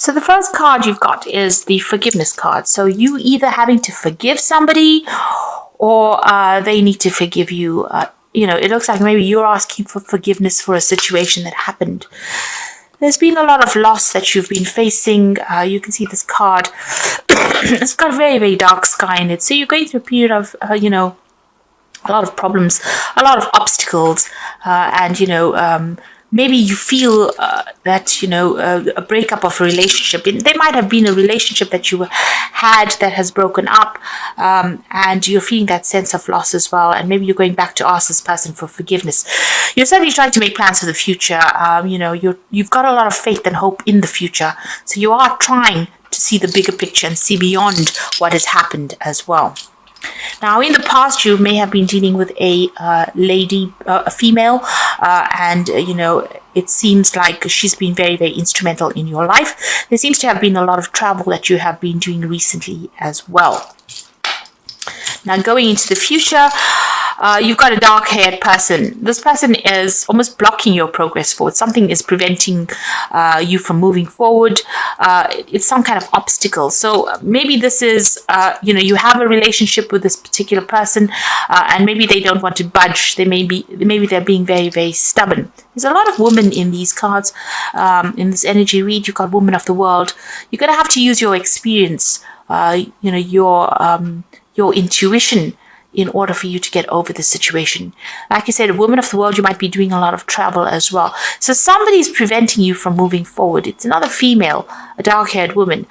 So the first card you've got is the forgiveness card. So you either having to forgive somebody or they need to forgive you. It looks like maybe you're asking for forgiveness for a situation that happened. There's been a lot of loss that you've been facing. You can see this card. It's got a very, very dark sky in it. So you're going through a period of, a lot of problems, a lot of obstacles, and maybe you feel that a breakup of a relationship. There might have been a relationship that you had that has broken up, and you're feeling that sense of loss as well. And maybe you're going back to ask this person for forgiveness. You're certainly trying to make plans for the future. You've got a lot of faith and hope in the future, so you are trying to see the bigger picture and see beyond what has happened as well. Now, in the past, you may have been dealing with a lady, a female, and it seems like she's been very, very instrumental in your life. There seems to have been a lot of travel that you have been doing recently as well. Now, going into the future, you've got a dark-haired person. This person is almost blocking your progress forward. Something is preventing you from moving forward. It's some kind of obstacle. So maybe this is, you have a relationship with this particular person, and maybe they don't want to budge. Maybe they're being very, very stubborn. There's a lot of women in these cards. In this energy read, you've got woman of the world. You're going to have to use your experience, your intuition, in order for you to get over the situation. Like I said, a woman of the world, you might be doing a lot of travel as well. So somebody's preventing you from moving forward. It's another female, a dark-haired woman.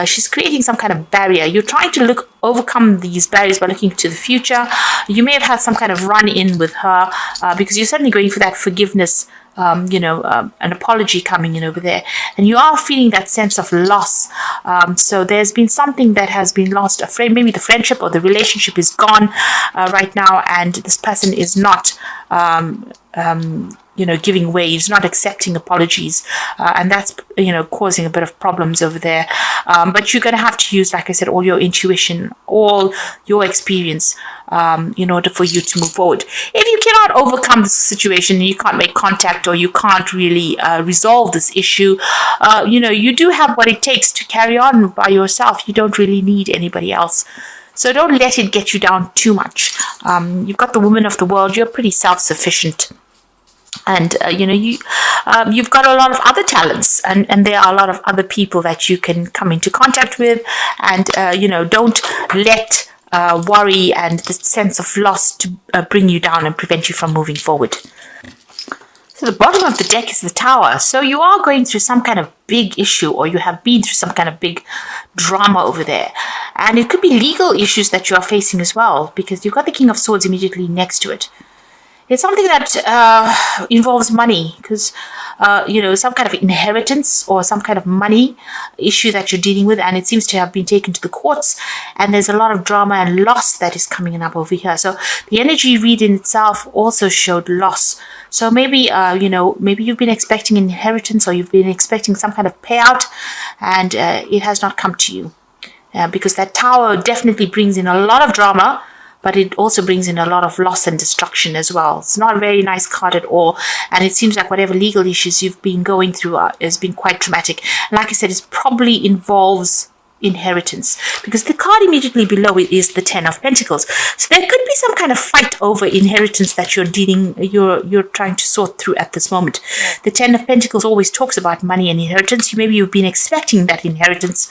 She's creating some kind of barrier. You're trying to overcome these barriers by looking to the future. You may have had some kind of run-in with her because you're certainly going for that forgiveness, an apology coming in over there. And you are feeling that sense of loss. So there's been something that has been lost. Maybe the friendship or the relationship is gone right now, and this person is not giving way. He's not accepting apologies, and that's causing a bit of problems over there. But you're going to have to use, like I said, all your intuition, all your experience, in order for you to move forward. If you cannot overcome this situation, you can't make contact, or you can't really resolve this issue, you do have what it takes to carry on by yourself. You don't really need anybody else. So don't let it get you down too much. You've got the woman of the world. You're pretty self-sufficient. And, you've got a lot of other talents, and there are a lot of other people that you can come into contact with. And, don't let worry and the sense of loss to bring you down and prevent you from moving forward. So the bottom of the deck is the Tower. So you are going through some kind of big issue, or you have been through some kind of big drama over there. And it could be legal issues that you are facing as well, because you've got the King of Swords immediately next to it. It's something that involves money, because, some kind of inheritance or some kind of money issue that you're dealing with, and it seems to have been taken to the courts, and there's a lot of drama and loss that is coming up over here. So the energy read in itself also showed loss. So maybe, maybe you've been expecting inheritance, or you've been expecting some kind of payout, and it has not come to you. Because that Tower definitely brings in a lot of drama, but it also brings in a lot of loss and destruction as well. It's not a very nice card at all. And it seems like whatever legal issues you've been going through has been quite traumatic. And like I said, it probably involves inheritance, because the card immediately below it is the Ten of Pentacles. So there could be some kind of fight over inheritance that you're trying to sort through at this moment. The Ten of Pentacles always talks about money and inheritance. Maybe you've been expecting that inheritance.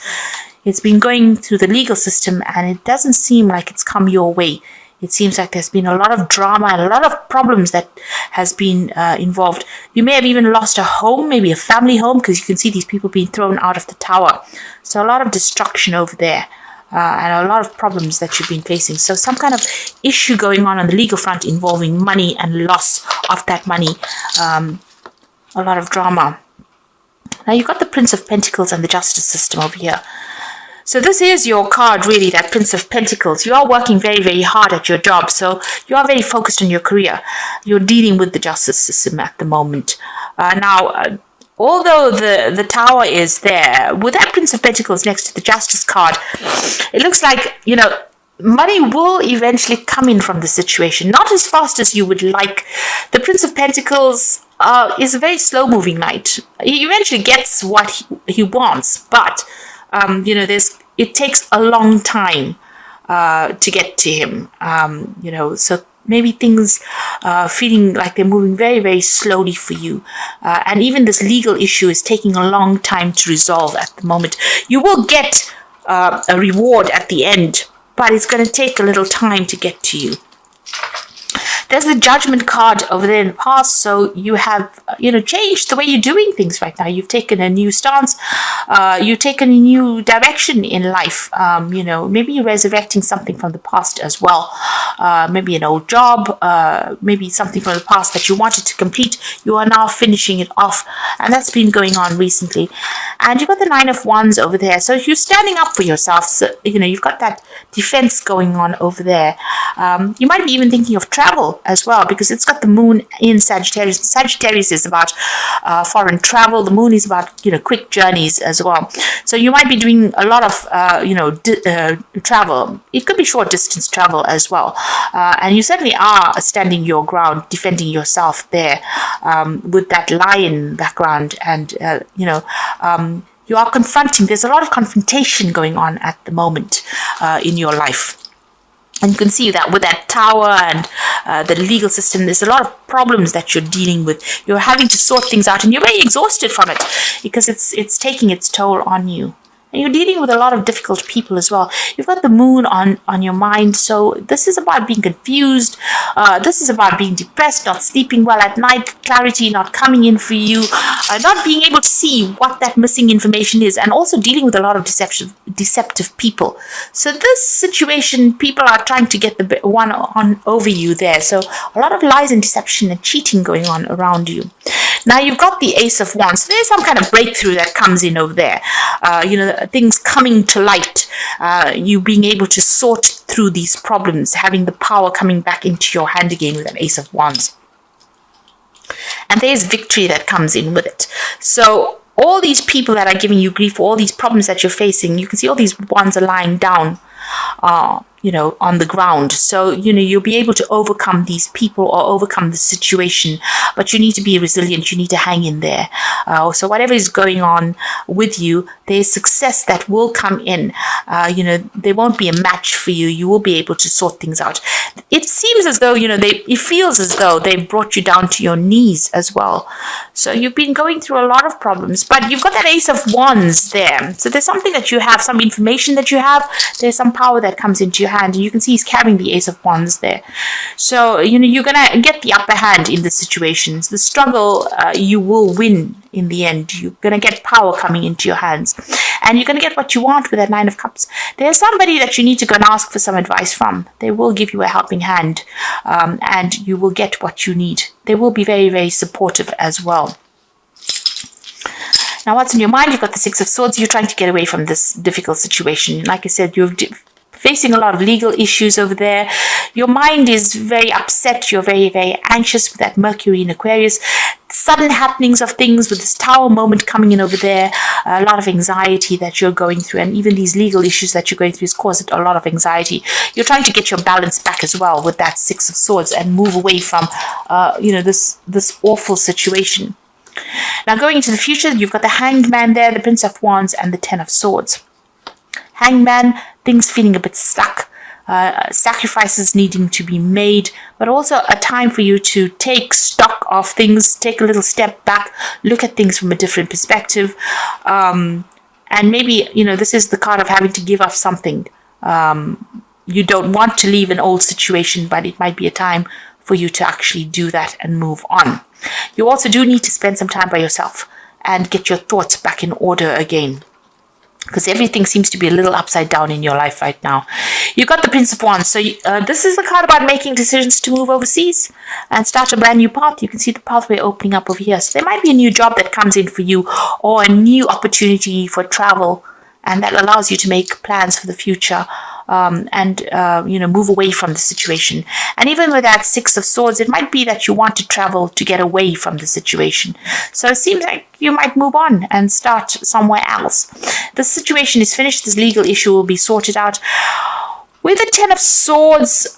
It's been going through the legal system, and it doesn't seem like it's come your way. It seems like there's been a lot of drama and a lot of problems that has been involved. You may have even lost a home, maybe a family home, because you can see these people being thrown out of the Tower. So a lot of destruction over there, and a lot of problems that you've been facing. So some kind of issue going on the legal front involving money and loss of that money. A lot of drama. Now you've got the Prince of Pentacles and the Justice System over here. So this is your card, really, that Prince of Pentacles. You are working very, very hard at your job. So you are very focused on your career. You're dealing with the justice system at the moment. Although the Tower is there, with that Prince of Pentacles next to the Justice card, it looks like, money will eventually come in from the situation. Not as fast as you would like. The Prince of Pentacles is a very slow-moving knight. He eventually gets what he wants, but it takes a long time to get to him. So maybe things feeling like they're moving very, very slowly for you. And even this legal issue is taking a long time to resolve at the moment. You will get a reward at the end, but it's going to take a little time to get to you. There's the Judgment card over there in the past, so you have, changed the way you're doing things right now. You've taken a new stance, you've taken a new direction in life. Maybe you're resurrecting something from the past as well. Maybe an old job, maybe something from the past that you wanted to complete. You are now finishing it off, and that's been going on recently. And you've got the Nine of Wands over there, so you're standing up for yourself. So, you've got that defense going on over there. You might be even thinking of travel as well, because it's got the moon in Sagittarius. Sagittarius is about foreign travel. The moon is about quick journeys as well. So you might be doing a lot of travel. It could be short distance travel as well, and you certainly are standing your ground, defending yourself there with that lion background, and you are confronting. There's a lot of confrontation going on at the moment in your life. And you can see that with that tower and the legal system, there's a lot of problems that you're dealing with. You're having to sort things out, and you're very exhausted from it because it's taking its toll on you. And you're dealing with a lot of difficult people as well. You've got the moon on your mind, so this is about being confused. This is about being depressed, not sleeping well at night, clarity not coming in for you, not being able to see what that missing information is, and also dealing with a lot of deceptive people. So this situation, people are trying to get the one on over you there. So a lot of lies and deception and cheating going on around you. Now you've got the Ace of Wands. There's some kind of breakthrough that comes in over there. Things coming to light. You being able to sort through these problems, having the power coming back into your hand again with an Ace of Wands. And there's victory that comes in with it. So all these people that are giving you grief, all these problems that you're facing, you can see all these wands are lying down on the ground. So, you'll be able to overcome these people or overcome the situation, but you need to be resilient. You need to hang in there. So whatever is going on with you, there's success that will come in. There won't be a match for you. You will be able to sort things out. It seems as though, it feels as though they've brought you down to your knees as well. So you've been going through a lot of problems, but you've got that Ace of Wands there. So there's something that you have, some information that you have. There's some power that comes into your hand, and you can see he's carrying the Ace of Wands there. So, you're going to get the upper hand in the situations. The struggle, you will win in the end. You're going to get power coming into your hands, and you're going to get what you want with that Nine of Cups. There's somebody that you need to go and ask for some advice from. They will give you a helping hand, and you will get what you need. They will be very, very supportive as well. Now, what's in your mind? You've got the Six of Swords. You're trying to get away from this difficult situation. Like I said, you're facing a lot of legal issues over there. Your mind is very upset. You're very, very anxious with that Mercury in Aquarius. Sudden happenings of things with this Tower moment coming in over there. A lot of anxiety that you're going through, and even these legal issues that you're going through is causing a lot of anxiety. You're trying to get your balance back as well with that Six of Swords and move away from, this awful situation. Now, going into the future, you've got the Hanged Man there, the Prince of Wands, and the Ten of Swords. Hanged Man, things feeling a bit stuck, sacrifices needing to be made, but also a time for you to take stock of things, take a little step back, look at things from a different perspective. And maybe, this is the card of having to give up something. You don't want to leave an old situation, but it might be a time for you to actually do that and move on. You also do need to spend some time by yourself and get your thoughts back in order again, because everything seems to be a little upside down in your life right now. You've got the Prince of Wands. So this is the card about making decisions to move overseas and start a brand new path. You can see the pathway opening up over here. So there might be a new job that comes in for you, or a new opportunity for travel, and that allows you to make plans for the future. Move away from the situation. And even with that Six of Swords, it might be that you want to travel to get away from the situation. So it seems like you might move on and start somewhere else. The situation is finished. This legal issue will be sorted out. With the Ten of Swords,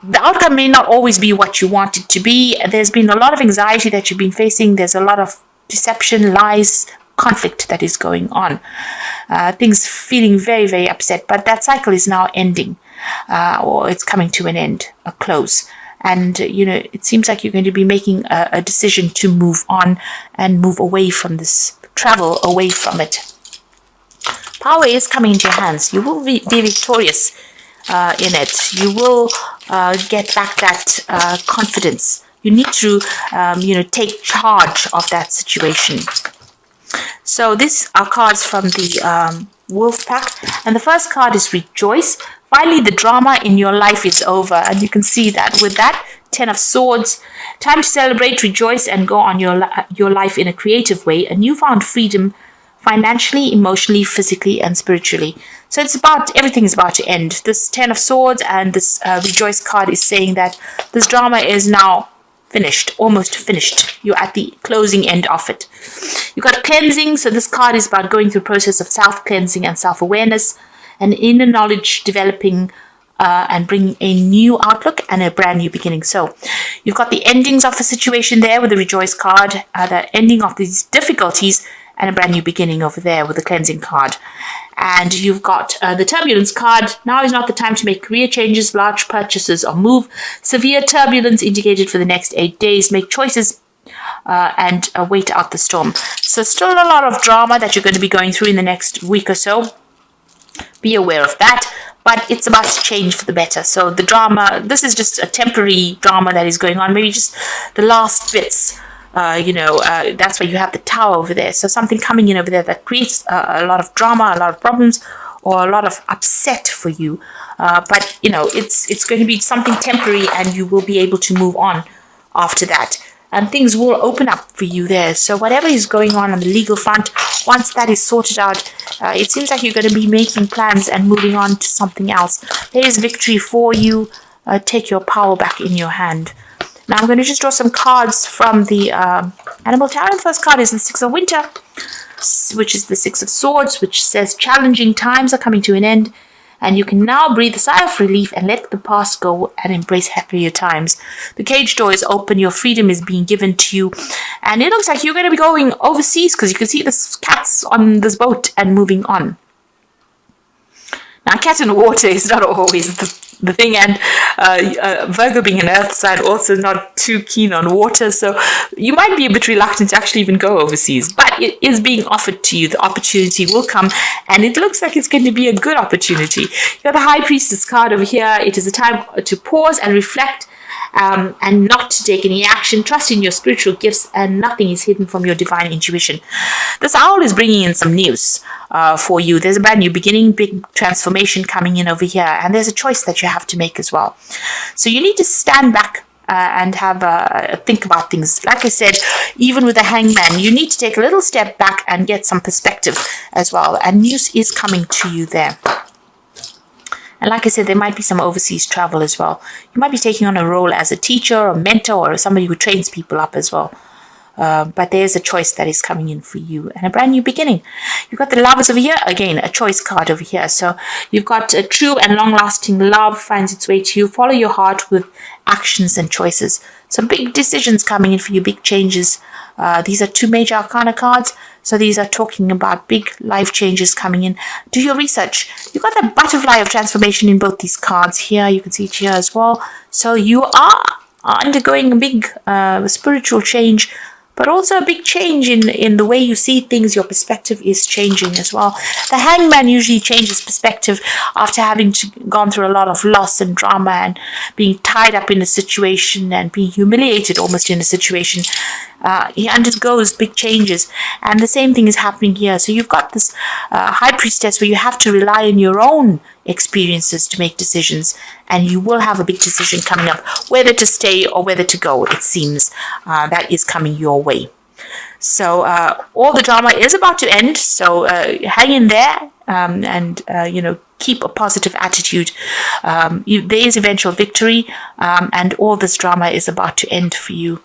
the outcome may not always be what you want it to be. There's been a lot of anxiety that you've been facing. There's a lot of deception, lies, conflict that is going on. Things feeling very, very upset. But that cycle is now ending, or it's coming to an end, a close. And, it seems like you're going to be making a decision to move on and move away from this, travel away from it. Power is coming into your hands. You will be victorious in it. You will get back that confidence. You need to, take charge of that situation. So these are cards from the Wolf Pack. And the first card is Rejoice. Finally, the drama in your life is over. And you can see that with that 10 of Swords. Time to celebrate, rejoice, and go on your life in a creative way. A newfound freedom financially, emotionally, physically, and spiritually. So everything is about to end. This 10 of Swords and this Rejoice card is saying that this drama is now finished, almost finished. You're at the closing end of it. You've got cleansing. So this card is about going through a process of self-cleansing and self-awareness and inner knowledge developing and bringing a new outlook and a brand new beginning. So you've got the endings of the situation there with the Rejoice card, the ending of these difficulties, and a brand new beginning over there with the cleansing card. And you've got the turbulence card. Now is not the time to make career changes, large purchases, or move. Severe turbulence indicated for the next 8 days. Make choices and wait out the storm. So still a lot of drama that you're going to be going through in the next week or so. Be aware of that. But it's about to change for the better. So the drama, this is just a temporary drama that is going on. Maybe just the last bits. That's why you have the Tower over there. So something coming in over there that creates a lot of drama, a lot of problems, or a lot of upset for you. But it's going to be something temporary, and you will be able to move on after that. And things will open up for you there. So whatever is going on the legal front, once that is sorted out, it seems like you're going to be making plans and moving on to something else. There is victory for you. Take your power back in your hand. Now I'm going to just draw some cards from the Animal Tarot. The first card is the Six of Winter, which is the Six of Swords, which says challenging times are coming to an end, and you can now breathe a sigh of relief and let the past go and embrace happier times. The cage door is open, your freedom is being given to you, and it looks like you're going to be going overseas because you can see the cats on this boat and moving on. Now, cat in the water is not always the thing, and Virgo being an earth sign, also not too keen on water, so you might be a bit reluctant to actually even go overseas, but it is being offered to you. The opportunity will come, and it looks like it's going to be a good opportunity. You got the High Priestess card over here. It is a time to pause and reflect, and not to take any action. Trust in your spiritual gifts, and nothing is hidden from your divine intuition. This owl is bringing in some news for you. There's a brand new beginning, big transformation coming in over here, and there's a choice that you have to make as well. So you need to stand back and have a think about things. Like I said, even with the Hangman, you need to take a little step back and get some perspective as well, and news is coming to you there. And like I said, there might be some overseas travel as well. You might be taking on a role as a teacher or mentor or somebody who trains people up as well. But there's a choice that is coming in for you and a brand new beginning. You've got the Lovers over here. Again, a choice card over here. So you've got a true and long-lasting love finds its way to you. Follow your heart with actions and choices. Some big decisions coming in for you, big changes. These are two major arcana cards. So these are talking about big life changes coming in. Do your research. You've got the butterfly of transformation in both these cards here. You can see it here as well. So you are undergoing a big spiritual change, but also a big change in the way you see things. Your perspective is changing as well. The Hangman usually changes perspective after having gone through a lot of loss and drama and being tied up in a situation and being humiliated almost in a situation. He undergoes big changes, and the same thing is happening here. So you've got this High Priestess where you have to rely on your own experiences to make decisions, and you will have a big decision coming up, whether to stay or whether to go. It seems that is coming your way. So all the drama is about to end, so hang in there, and keep a positive attitude. There is eventual victory, and all this drama is about to end for you.